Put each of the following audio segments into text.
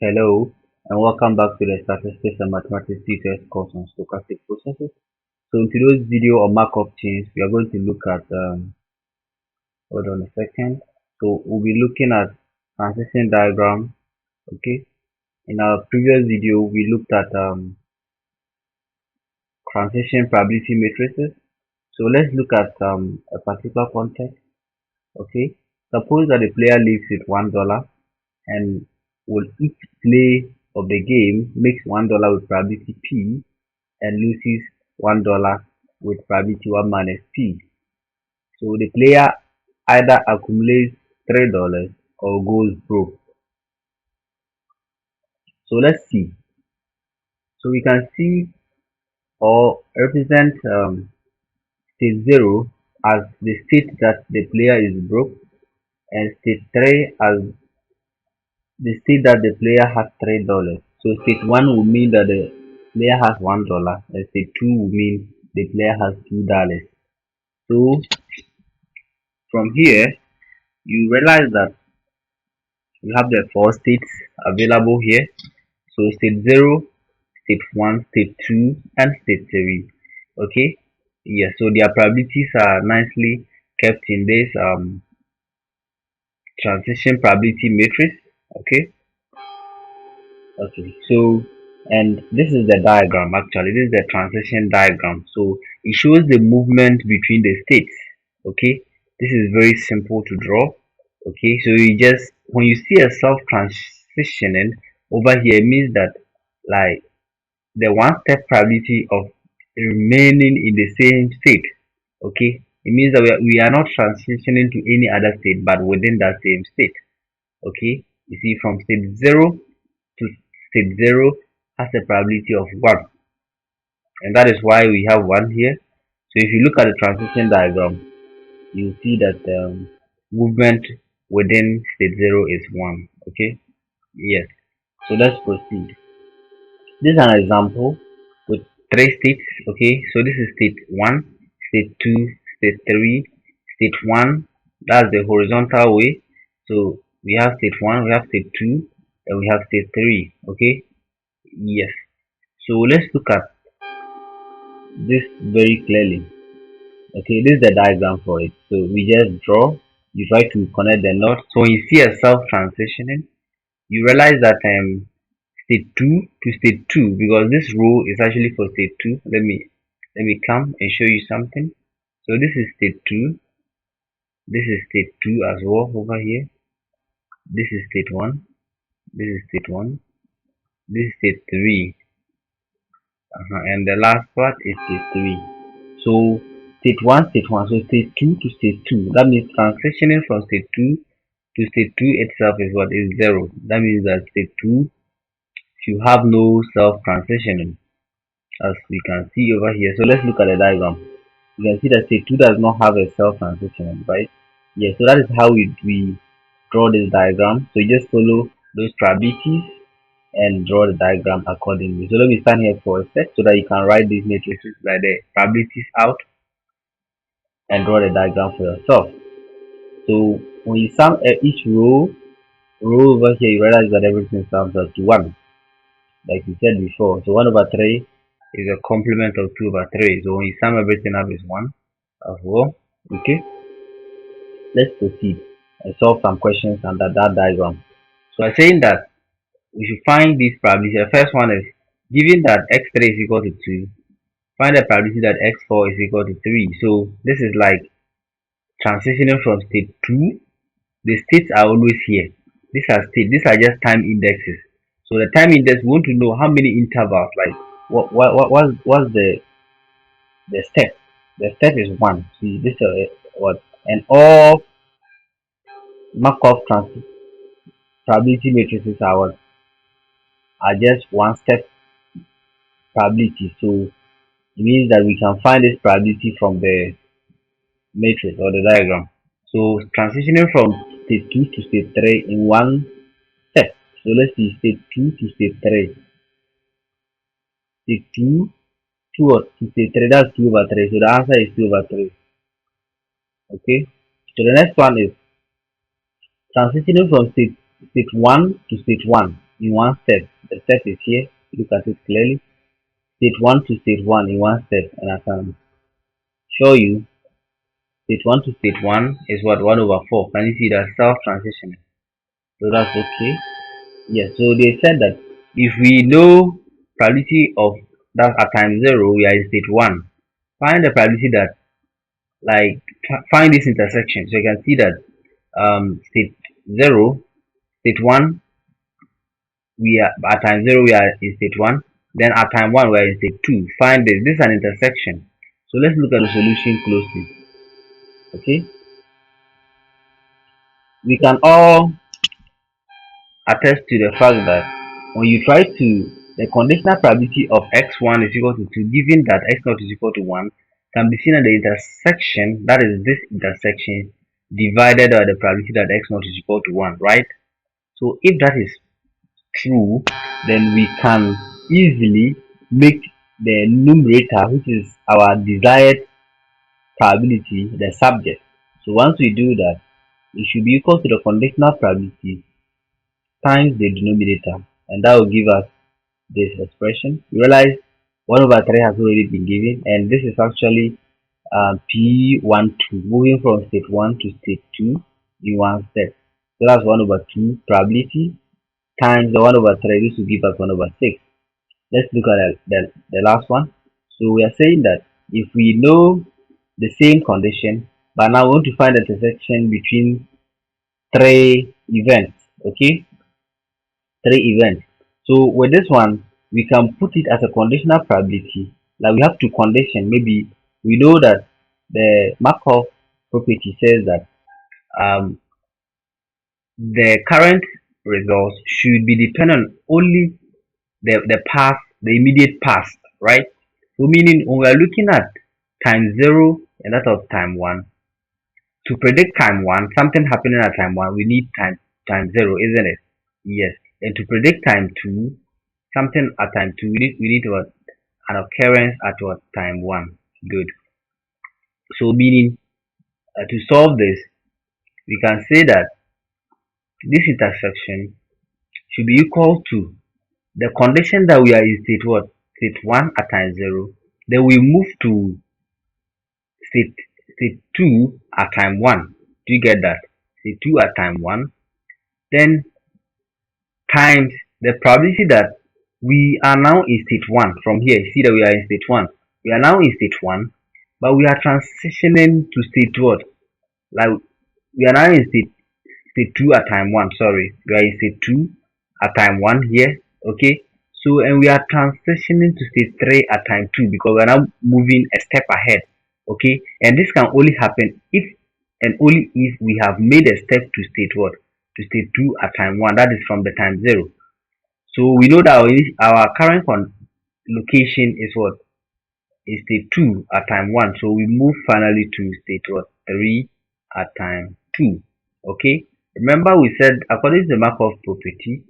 Hello, and welcome back to the Statistics and Mathematics TTS course on stochastic processes. So in today's video on Markov chains, we are going to look at, hold on a second. So we'll be looking at transition diagram, okay? In our previous video, we looked at transition probability matrices. So let's look at a particular context, okay? Suppose that the player leaves with $1 and will each play of the game makes $1 with probability P and loses $1 with probability 1 minus P. So the player either accumulates $3 or goes broke. So let's see. So we can see or represent state 0 as the state that the player is broke, and state 3 as the state that the player has $3. So state 1 will mean that the player has $1, and state 2 will mean the player has $2. So from here, you realize that we have the four states available here. So state 0, state 1, state 2, and state 3. Okay, yeah, so their probabilities are nicely kept in this transition probability matrix. Okay, so and this is the diagram. Actually, this is the transition diagram. So it shows the movement between the states. Okay, this is very simple to draw. Okay, so you just, when you see a self transitioning over here, it means that like the one step probability of remaining in the same state. Okay, it means that we are not transitioning to any other state but within that same state. Okay, you see, from state 0 to state 0 has a probability of 1, and that is why we have 1 here. So if you look at the transition diagram, you see that movement within state 0 is 1. Okay, yes, so let's proceed. This is an example with three states. Okay, so this is state 1, state 2, state 3. State 1, that's the horizontal way. So we have state 1, we have state 2, and we have state 3. Okay, yes, so let's look at this very clearly. Okay, this is the diagram for it. So we just draw, you try to connect the knots. So when you see a self transitioning, you realize that state 2 to state 2, because this row is actually for state 2. Let me come and show you something. So this is state 2, this is state 2 as well over here, this is state 1, this is state 1, this is state 3, and the last part is state 3. So state 1, state 1, so state 2 to state 2, that means transitioning from state 2 to state 2 itself is what is 0. That means that state 2, you have no self transitioning, as we can see over here. So let's look at the diagram. You can see that state 2 does not have a self transitioning, right? Yeah, so that is how we draw this diagram. So you just follow those probabilities and draw the diagram accordingly. So let me stand here for a sec so that you can write these matrices like the probabilities out and draw the diagram for yourself. So when you sum each row over here, you realize that everything sums up to 1, like we said before. So 1 over 3 is a complement of 2 over 3. So when you sum everything up is 1 as well. Okay, let's proceed and solve some questions under that diagram. So I'm saying that we should find this probability. The first one is, given that x3 is equal to 2, find the probability that x4 is equal to 3. So this is like transitioning from state 2. The states are always here. These are states. These are just time indexes. So the time index, we want to know how many intervals, like what's the step. The step is 1. See, this is what, and all Markov probability matrices are what, are just one step probability. So it means that we can find this probability from the matrix or the diagram. So transitioning from state 2 to state 3 in one step. So let's see, state 2 to state 3. State 2 to state 3, that's 2 over 3. So the answer is 2 over 3. Okay. So the next one is transitioning from state 1 to state 1. in one step. The step is here. Look at it clearly. State 1 to state 1 in one step. And I can show you state 1 to state 1 is what? 1 over 4. Can you see that self-transition? So that's okay. Yes, so they said that if we know probability of that at time 0, we are in state 1. Find the probability that, like, find this intersection. So you can see that state 0, state 1, we are at time 0, we are in state 1. Then at time 1, we are in state 2. Find this. This is an intersection. So let's look at the solution closely. Okay, we can all attest to the fact that when you try to, the conditional probability of x1 is equal to 2 given that x0 is equal to 1 can be seen at the intersection, that is this intersection, divided by the probability that x0 is equal to 1, right? So if that is true, then we can easily make the numerator, which is our desired probability, the subject. So once we do that, it should be equal to the conditional probability times the denominator, and that will give us this expression. You realize 1 over 3 has already been given, and this is actually P12, moving from state 1 to state 2 in one step. So that's 1 over 2 probability times the 1 over 3. This will give us 1 over 6. Let's look at the last one. So we are saying that if we know the same condition, but now we want to find the intersection between three events, okay? Three events. So with this one, we can put it as a conditional probability. Like we have to condition. Maybe we know that the Markov property says that the current results should be dependent only the past, the immediate past, right? So meaning when we are looking at time 0 and that of time 1, to predict time 1, something happening at time 1, we need time 0, isn't it? Yes. And to predict time 2, something at time 2, we need what? An occurrence at what? Time 1. Good. So meaning to solve this, we can say that this intersection should be equal to the condition that we are in state what? State 1 at time 0. Then we move to state, state 2 at time 1. Do you get that? State 2 at time 1. Then times the probability that we are now in state 1 from here. See that we are in state 1. We are now in state 1, but we are transitioning to state what? Like we are now in state 2 at time 1. Sorry, we are in state 2 at time 1 here. Okay, so and we are transitioning to state 3 at time 2 because we are now moving a step ahead. Okay, and this can only happen if and only if we have made a step to state what? To state 2 at time 1. That is from the time 0. So we know that our current location is what? Is state 2 at time 1. So we move finally to state what? 3 at time 2. Okay. Remember we said according to the Markov property,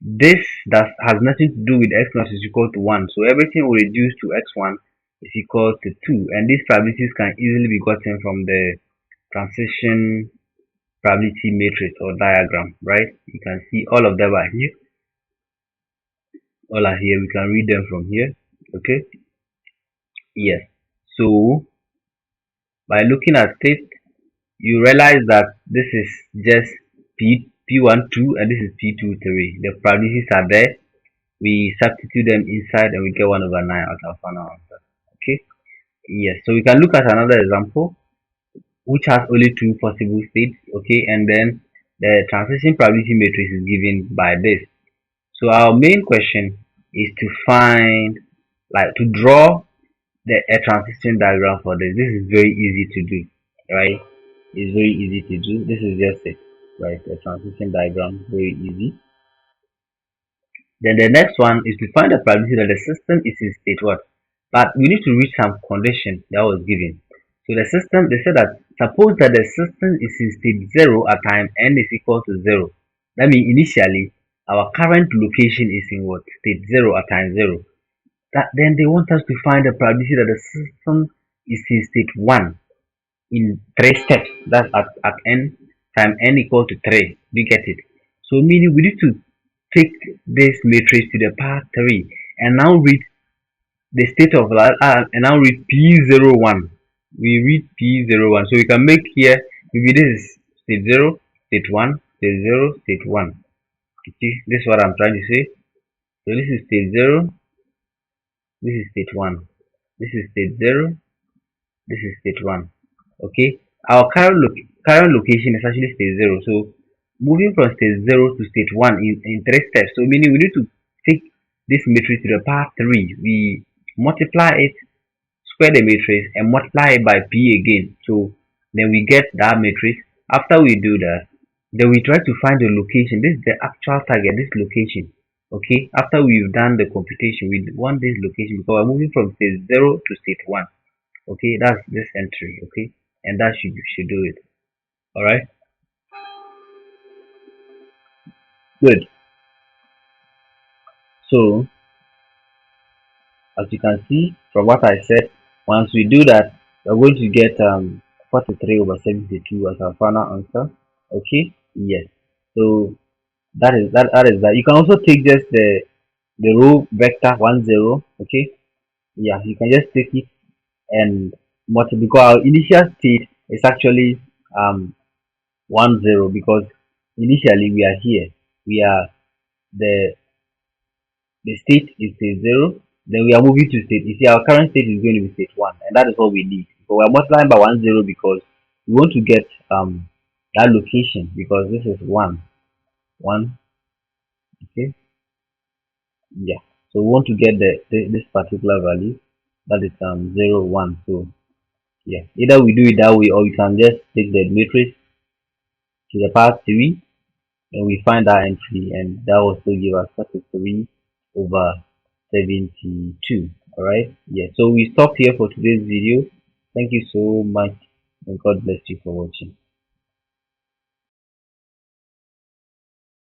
this has nothing to do with x0 is equal to 1. So everything will reduce to x1 is equal to 2. And these probabilities can easily be gotten from the transition probability matrix or diagram, right? You can see all of them are here. All are here. We can read them from here. Okay. Yes. So by looking at it, you realize that this is just P12 and this is P23. The probabilities are there. We substitute them inside and we get 1 over 9 out of our answer. Okay. Yes. So we can look at another example which has only two possible states. Okay. And then the transition probability matrix is given by this. So our main question is to find, like, to draw a transition diagram for this. This is very easy to do, right? It's very easy to do. This is just it, right? A transition diagram, very easy. Then the next one is to find the probability that the system is in state what? But we need to reach some condition that was given. So the system, they said that suppose that the system is in state 0 at time n is equal to 0. That means initially our current location is in what? State 0 at time 0. Then they want us to find the probability that the system is in state 1 in 3 steps. That's at n time n equal to 3. Do you get it? So meaning we need to take this matrix to the power 3 and now read the state of and now read P01. We read P01. So we can make here, maybe this is state 0, state 1, state 0, state 1. Okay, this is what I'm trying to say. So this is state 0, this is state 1. This is state 0, this is state 1. Okay, our current location is actually state 0. So moving from state 0 to state 1 in 3 steps. So meaning we need to take this matrix to the power 3. We multiply it, square the matrix, and multiply it by P again. So then we get that matrix. After we do that, then we try to find the location. This is the actual target, this location. Okay, after we've done the computation, we want this location because we're moving from state 0 to state 1. Okay, that's this entry. Okay, and that should do it. All right, good. So as you can see from what I said, once we do that, we're going to get 43 over 72 as our final answer. Okay, yes. So that is that. You can also take just the row vector 10. Okay, yeah, you can just take it and multiply because our initial state is actually 10 because initially we are here. We are the the state is state 0, then we are moving to state. You see, our current state is going to be state 1, and that is what we need. So we are multiplying by 10 because we want to get that location because this is 1, 1, okay, yeah. So we want to get this particular value that is 0, 1. So yeah, either we do it that way or we can just take the matrix to the power 3 and we find that entry, and that will still give us 43 over 72. All right, yeah, so we stop here for today's video. Thank you so much and God bless you for watching.